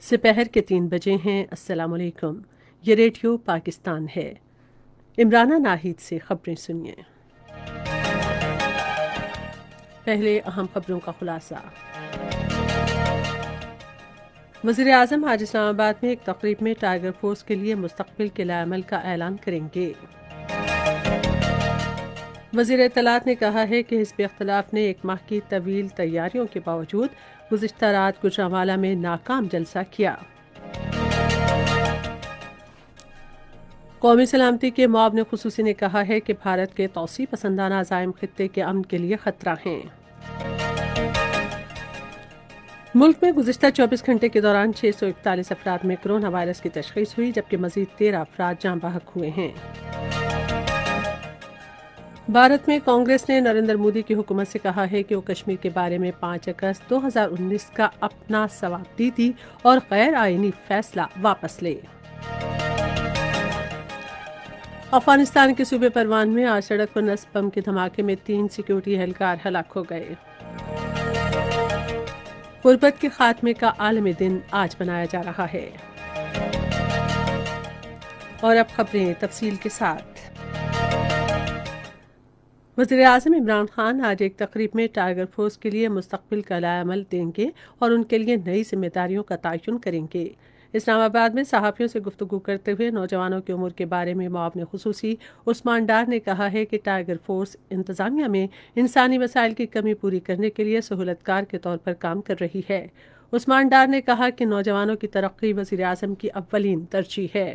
दोपहर के 3 बजे हैं। अस्सलामुअलैकुम। ये रेडियो पाकिस्तान है। इमराना नाहिद से खबरें सुनिए। पहले अहम खबरों का खुलासा। वज़ीर आज़म आज इस्लामाबाद में एक तकरीब में टाइगर फोर्स के लिए मुस्तक़बिल के लाएमल का ऐलान करेंगे। वज़ीर इत्तलात ने कहा है कि हिज़्ब इख्तिलाफ ने एक माह की तवील तैयारियों के बावजूद गुज़िश्ता रात गुजरांवाला में नाकाम जलसा किया। कौमी सलामती के मुआविन खुसूसी ने कहा है कि भारत के तौसी पसंदाना अज़ाइम खित्ते के अमन के लिए खतरा हैं। मुल्क में गुज़िश्ता 24 घंटे के दौरान 641 अफराद में कोरोना वायरस की तशख़ीस हुई, जबकि मज़ीद 13 अफराद जाँ बहक हुए हैं। भारत में कांग्रेस ने नरेंद्र मोदी की हुकूमत से कहा है कि वो कश्मीर के बारे में 5 अगस्त 2019 का अपना सवाबदीदी और गैर आईनी फैसला वापस ले। अफगानिस्तान के सूबे परवान में आज सड़क पर नस्ब बम के धमाके में 3 सिक्योरिटी एहलकार हलाक हो गए। गुर्बत के खात्मे का आलमी दिन आज मनाया जा रहा है। और अब खबरें तफसील के साथ। वज़ीर आज़म इमरान खान आज एक तकरीब में टाइगर फोर्स के लिए मुस्तक़बिल का लाएमल देंगे और उनके लिए नई जिम्मेदारियों का तयन करेंगे। इस्लामाबाद में सहाफ़ियों से गुफ्तगू करते हुए नौजवानों की उम्र के बारे में मुआविन खुसूसी उस्मान डार ने कहा है कि टाइगर फोर्स इंतज़ामिया में इंसानी वसाइल की कमी पूरी करने के लिए सहूलतकार के तौर पर काम कर रही है। उस्मान डार ने कहा कि नौजवानों की तरक्की वज़ीर आज़म की अव्वलीन तरजीह है।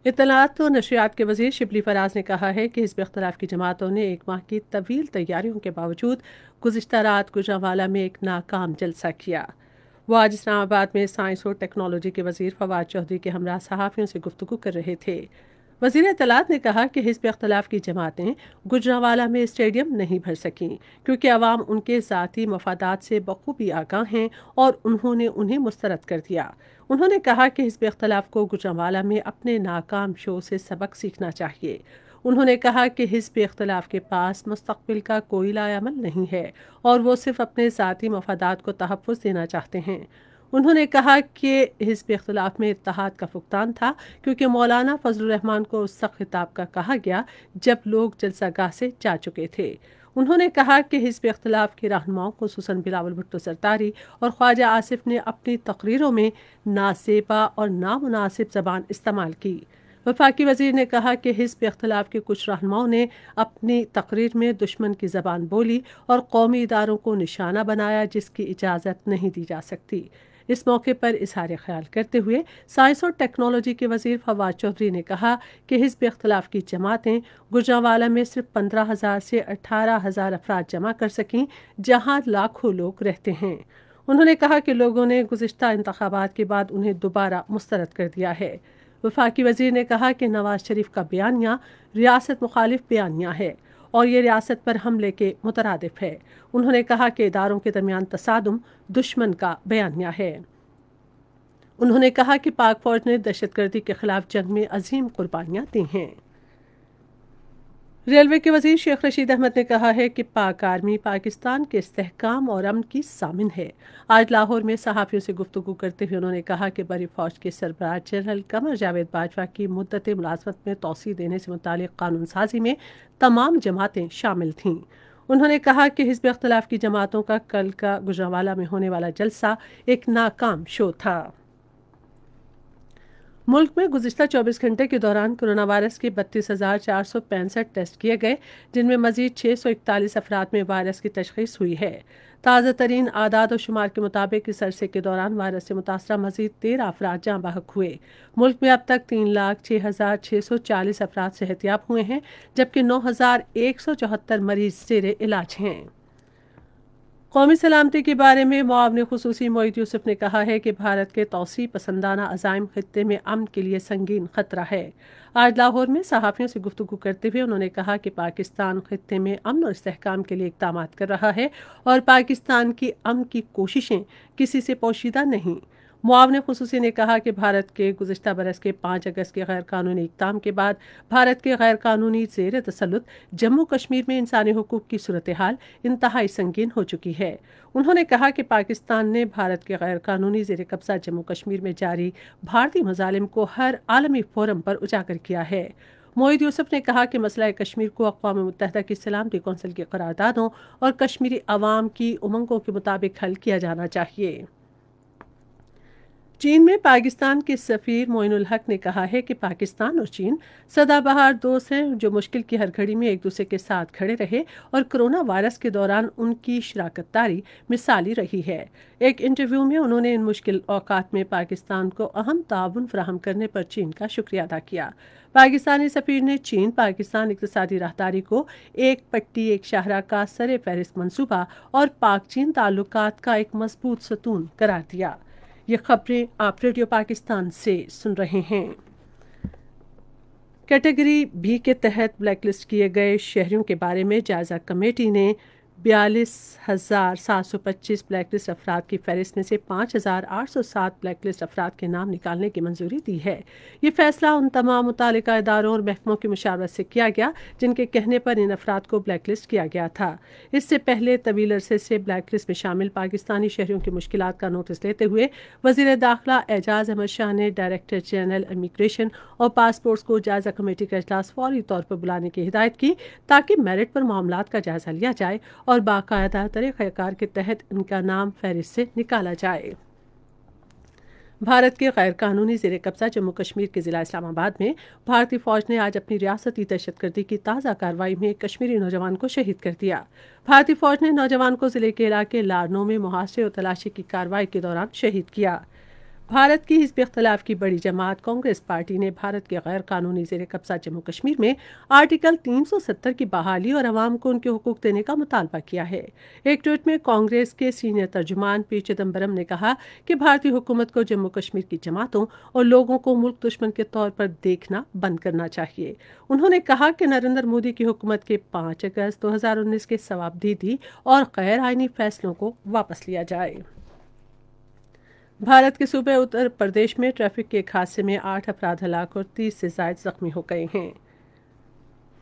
इत्तलात और नशरियात के वज़ीर शिबली फराज ने कहा है कि हिज़्ब इख्तिलाफ की जमातों ने एक माह की तवील तैयारियों के बावजूद गुज़िश्ता रात गुजरांवाला में एक नाकाम जलसा किया। वो आज इस्लामाबाद में साइंस और टेक्नोलॉजी के वज़ीर फवाद चौधरी के हमरा सहाफ़ियों से गुफ्तगू कर रहे थे। वज़ीर इत्तलात ने कहा कि हिज़्ब इख्तिलाफ की जमातें गुजरांवाला में स्टेडियम नहीं भर सकीं, क्योंकि अवाम उनके ज़ाती मफादात से बखूबी आगाह हैं और उन्होंने उन्हें मुस्तरद कर दिया। उन्होंने कहा कि हिज़्ब इख्तिलाफ को गुजरांवाला में अपने नाकाम शो से सबक सीखना चाहिए। उन्होंने कहा कि हिज़्ब इख्तिलाफ के पास मुस्तक़बिल का कोई लाएमल नहीं है और वो सिर्फ अपने ज़ाती मफादात को तहफ़्फ़ुज़ देना चाहते हैं। उन्होंने कहा कि हिज़्ब इख्तिलाफ में इत्तेहाद का फुक़दान था, क्योंकि मौलाना फजलुर रहमान को उस वक्त खिताब का कहा गया जब लोग जलसागाह से जा चुके थे। उन्होंने कहा कि हिज़्ब इख्तिलाफ के रहनुमाओं खुसूसन बिलावल भुट्टो सरदारी और ख्वाजा आसिफ ने अपनी तकरीरों में नासेबा और नामुनासिब ज़बान इस्तेमाल की। वफाकी वज़ीर ने कहा कि हिज़्ब इख्तिलाफ के कुछ रहनुमाओं ने अपनी तकरीर में दुश्मन की ज़बान बोली और कौमी इदारों को निशाना बनाया, जिसकी इजाज़त नहीं दी जा सकती। इस मौके पर इज़हार ख्याल करते हुए साइंस और टेक्नोलॉजी के वज़ीर फवाद चौधरी ने कहा कि हिज़्ब इख्तिलाफ की जमातें गुजरांवाला में सिर्फ 15,000 से 18,000 अफराद जमा कर सकें, जहाँ लाखों लोग रहते हैं। उन्होंने कहा कि लोगों ने गुज़िश्ता इंतखाबात के बाद उन्हें दोबारा मुस्तरद कर दिया है। वफाकी वज़ीर ने कहा कि नवाज शरीफ का बयानिया रियासत मुखालिफ बयानिया है और ये रियासत पर हमले के मुतरादिफ है। उन्होंने कहा कि इदारों के दरमियान तसादुम दुश्मन का बयानिया है। उन्होंने कहा कि पाक फौज ने दहशतगर्दी के खिलाफ जंग में अजीम कुर्बानियाँ दी हैं। रेलवे के वज़ीर शेख रशीद अहमद ने कहा है कि पाक आर्मी पाकिस्तान के इस्तेहकाम और अमन की सामिन है। आज लाहौर में सहाफ़ियों से गुफ्तगू करते हुए उन्होंने कहा कि बड़ी फ़ौज के सरबराह जनरल कमर जावेद बाजवा की मुद्दत मुलाज़मत में तौसी देने से मुतालिक कानून साजी में तमाम जमातें शामिल थीं। उन्होंने कहा कि हिज़्ब इख्तिलाफ की जमातों का कल का गुजरांवाला में होने वाला जलसा एक नाकाम शो था। मुल्क में गुज़िश्ता 24 घंटे के दौरान कोरोना वायरस के 32,465 टेस्ट किए गए, जिनमें मज़ीद 641 अफराद में वायरस की तशख़ीस हुई है। ताज़ा तरीन आदाद और शुमार के मुताबिक इस अरसे के दौरान वायरस से मुतासरा मज़ीद 13 अफराद जाँ बहक हुए। मुल्क में अब तक 3,06,640 अफराद सेहतियाब हुए हैं, जबकि 9,174 मरीज़ ज़ेरे इलाज हैं। कौमी सलामती के बारे में मुआविन खुसूसी मोईद यूसुफ ने कहा है कि भारत के तौसी पसंदाना अज़ाइम खित्ते में अमन के लिए संगीन खतरा है। आज लाहौर में सहाफ़ियों से गुफ्तगू करते हुए उन्होंने कहा कि पाकिस्तान खित्ते में अमन और इस्तेहकाम के लिए इक़दामात कर रहा है और पाकिस्तान की अमन की कोशिशें किसी से पोशीदा नहीं। मुआवने खुसूसी ने कहा कि भारत के गुज़िश्ता बरस के 5 अगस्त के गैर कानूनी इक़दाम के बाद भारत के गैर कानूनी ज़ेर तसल्लुत जम्मू कश्मीर में इंसानी हुकूक की सूरत हाल इंतहाई संगीन हो चुकी है। उन्होंने कहा कि पाकिस्तान ने भारत के गैर कानूनी ज़ेर कब्ज़ा जम्मू कश्मीर में जारी भारतीय मज़ालिम को हर आलमी फोरम पर उजागर किया है। मोहिद यूसुफ ने कहा कि मसला कश्मीर को अक़वाम मुत्तहिदा की सलामती कौंसिल की करारदादों और कश्मीरी अवाम की उमंगों के मुताबिक हल किया जाना चाहिए। चीन में पाकिस्तान के सफ़ीर मोइनुल हक ने कहा है कि पाकिस्तान और चीन सदाबहार दोस्त हैं जो मुश्किल की हर घड़ी में एक दूसरे के साथ खड़े रहे और कोरोना वायरस के दौरान उनकी शराकत दारी मिसाली रही है। एक इंटरव्यू में उन्होंने इन मुश्किल औकात में पाकिस्तान को अहम ताउन फराहम करने पर चीन का शुक्रिया अदा किया। पाकिस्तानी सफ़ीर ने चीन पाकिस्तान इक़्तिसादी राहदारी को एक पट्टी एक शाहरा का सरे फहरिस्त मनसूबा और पाक चीन ताल्लुकात का एक मजबूत सतून करार दिया। ये खबरें आप रेडियो पाकिस्तान से सुन रहे हैं। कैटेगरी बी के तहत ब्लैकलिस्ट किए गए शहरियों के बारे में जायजा कमेटी ने 42,725 ब्लैकलिस्ट अफराद की फहरिस्त में से 5,807 ब्लैकलिस्ट अफराद के नाम निकालने की मंजूरी दी है। ये फैसला उन तमाम मुतालिका इदारों और महकमों की मुशावरत से किया गया जिनके कहने पर इन अफराद को ब्लैकलिस्ट किया गया था। इससे पहले तवील अरसे से ब्लैकलिस्ट में शामिल पाकिस्तानी शहरियों की मुश्किलात का नोटिस लेते हुए वज़ीर दाखिला एजाज अहमद शाह ने डायरेक्टर जनरल इमिग्रेशन और पासपोर्ट्स को जायजा कमेटी का इजलास फौरी तौर पर बुलाने की हिदायत की ताकि मेरिट पर मामलात का जायजा लिया जाए और बाकायदा तरीक़ाकार के तहत इनका नाम फहरिस्त से निकाला जाए। भारत के गैर कानूनी ज़ेर कब्ज़ा जम्मू कश्मीर के ज़िला इस्लामाबाद में भारतीय फ़ौज ने आज अपनी रियासती दहशतगर्दी की ताज़ा कार्रवाई में एक कश्मीरी नौजवान को शहीद कर दिया। भारतीय फ़ौज ने नौजवान को ज़िले के इलाके लारनो में मुहासरे और तलाशी की कार्रवाई के दौरान शहीद किया। भारत की हिज़्ब इख्तिलाफ की बड़ी जमात कांग्रेस पार्टी ने भारत के गैर कानूनी ज़ेर कब्ज़ा जम्मू कश्मीर में आर्टिकल 370 की बहाली और अवाम को उनके हुकूक देने का मुतालबा किया है। एक ट्वीट में कांग्रेस के सीनियर तर्जुमान पी चिदम्बरम ने कहा कि भारतीय हुकूमत को जम्मू कश्मीर की जमातों और लोगों को मुल्क दुश्मन के तौर पर देखना बंद करना चाहिए। उन्होंने कहा कि नरेंद्र मोदी की हुकूमत के 5 अगस्त 2019 के सवाबदीदी और गैर आइनी फैसलों को वापस लिया जाए। भारत के सूबे उत्तर प्रदेश में ट्रैफिक के एक हादसे में 8 अफराद हलाक और 30 से ज़ायद जख्मी हो गए हैं।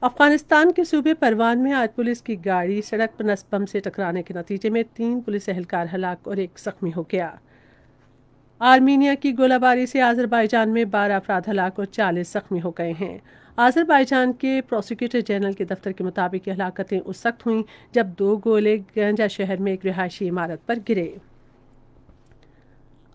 अफगानिस्तान के सूबे परवान में आज पुलिस की गाड़ी सड़क पर नस्ब बम से टकराने के नतीजे में 3 पुलिस एहलकार हलाक और 1 जख्मी हो गया। आर्मीनिया की गोलाबारी से आज़रबाईजान में 12 अफराद हलाक और 40 जख्मी हो गए हैं। आज़रबाईजान के प्रोसिक्यूटर जनरल के दफ्तर के मुताबिक ये हलाकतें उस वक्त हुईं जब 2 गोले गंजा शहर में एक रिहायशी इमारत पर गिरे।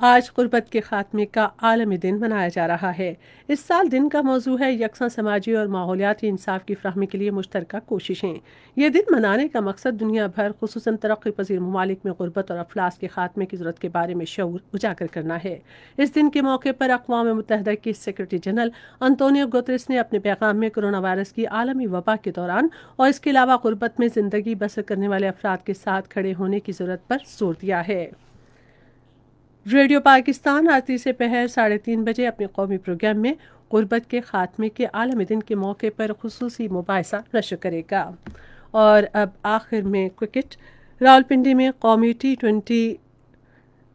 आज गुर्बत के खात्मे का आलमी दिन मनाया जा रहा है। इस साल दिन का मौजू है यकसा समाजी और माहौलियाती इंसाफ की फ्राहमी के लिए मुश्तरका कोशिशें। ये दिन मनाने का मकसद दुनिया भर खुसूसन तरक्की पजीर ममालिक में गुर्बत और अफलास के खात्मे की ज़रूरत के बारे में शऊर उजागर करना है। इस दिन के मौके पर अक़वाम मुत्तहिदा की सेक्रेटरी जनरल अंतोनियो गुतरेस ने अपने पैगाम में कोरोना वायरस की आलमी वबा के दौरान और इसके अलावा गुर्बत में ज़िंदगी बसर करने वाले अफराद के साथ खड़े होने की ज़रूरत पर जोर दिया है। रेडियो पाकिस्तान आज से पहर 3:30 बजे अपने कौमी प्रोग्राम में गुर्बत के खात्मे के आलमी दिन के मौके पर खुसूसी मुबाहिसा नशर करेगा। और अब आखिर में क्रिकेट। रावलपिंडी में कौमी T20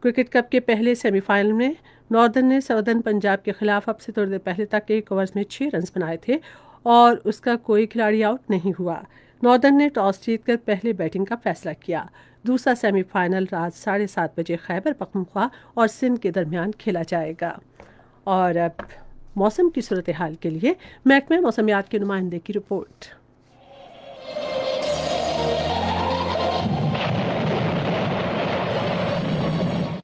क्रिकेट कप के पहले सेमीफाइनल में नॉर्दर्न ने सदर्न पंजाब के खिलाफ अब से थोड़ी देर पहले तक 1 ओवर में 6 रन बनाए थे और उसका कोई खिलाड़ी आउट नहीं हुआ। नॉर्दर्न ने टॉस जीतकर पहले बैटिंग का फैसला किया। दूसरा सेमीफाइनल रात 7:30 बजे खैबर पख्तूनख्वा और सिंध के दरमियान खेला जाएगा। और अब मौसम की सूरत हाल के लिए महकमे मौसमियात के नुमाइंदे की रिपोर्ट।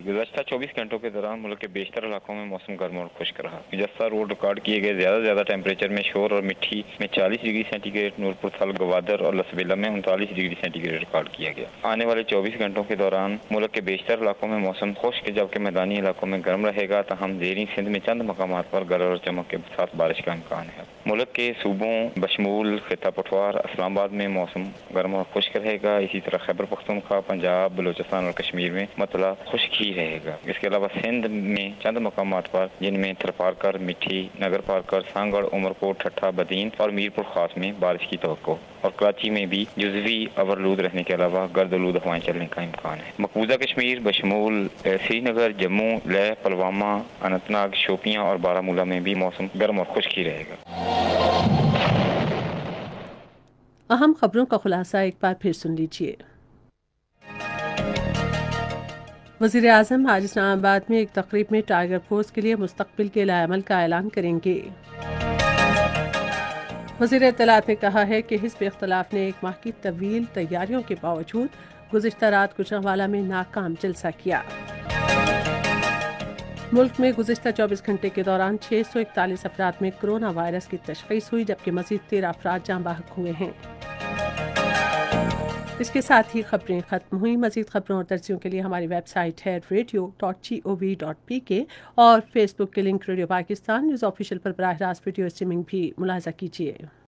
गुज़श्ता 24 घंटों के दौरान मुल्क के बेशतर इलाकों में मौसम गर्म और खुश्क रहा। गुज़श्ता रोज रिकॉर्ड किए गए ज्यादा टेम्परेचर में शोर और मिट्टी में 40 डिग्री सेंटीग्रेड, नूरपुर थल, गवादर और लसबेला में 39 डिग्री सेंटीग्रेड रिकॉर्ड किया गया। आने वाले 24 घंटों के दौरान मुल्क के बेशतर इलाकों में मौसम खुश्क जबकि मैदानी इलाकों में गर्म रहेगा। तहम ज़ेरी सिंध में चंद मकामात पर गरज और चमक के साथ बारिश का इम्कान है। मुल्क के सूबों बशमूल खिता पटवार इस्लामाबाद में मौसम गर्म और खुश्क रहेगा। इसी तरह खैबर पख्तूनख्वा, पंजाब, बलूचिस्तान और कश्मीर में मतला खुश्क ही रहेगा। रहेगा। इसके अलावा सिंध में चंद मकामात पर जिनमें थरपारकर, मिठी, नगर पारकर, सांगड़, उमरकोट, ठट्ठा, बदीन और मीरपुर खास में बारिश की तवक्को और कराची में भी जुज़वी ओवरलूद रहने के अलावा गर्दलूद हवाएं चलने का इम्कान है। मकबूजा कश्मीर बशमूल श्रीनगर, जम्मू, लेह, पुलवामा, अनंतनाग, शोपियां और बारामूला में भी मौसम गर्म और खुश्क ही रहेगा। अहम खबरों का खुलासा एक बार फिर सुन लीजिए। वज़ीर आज़म आज इस्लामाबाद में एक तकरीब में टाइगर फोर्स के लिए मुस्तक़बिल के लाएअमल का ऐलान करेंगे। वज़ीर इत्तलात ने कहा है कि हिज़्ब इख्तिलाफ ने एक माह की तवील तैयारियों के बावजूद गुज़िश्ता रात गुजरांवाला में नाकाम जलसा किया। मुल्क में गुज़िश्ता 24 घंटे के दौरान 641 अफराद में कोरोना वायरस की तशख़ीस हुई, जबकि मज़ीद 13 अफराद जाँ बाहक हुए हैं। इसके साथ ही खबरें खत्म हुई। मज़ीद खबरों और दर्सियों के लिए हमारी वेबसाइट है radio.gov.pk और फेसबुक के link radio Pakistan news official पर बराह रास्त वीडियो स्ट्रीमिंग भी मुलाहिज़ा कीजिए।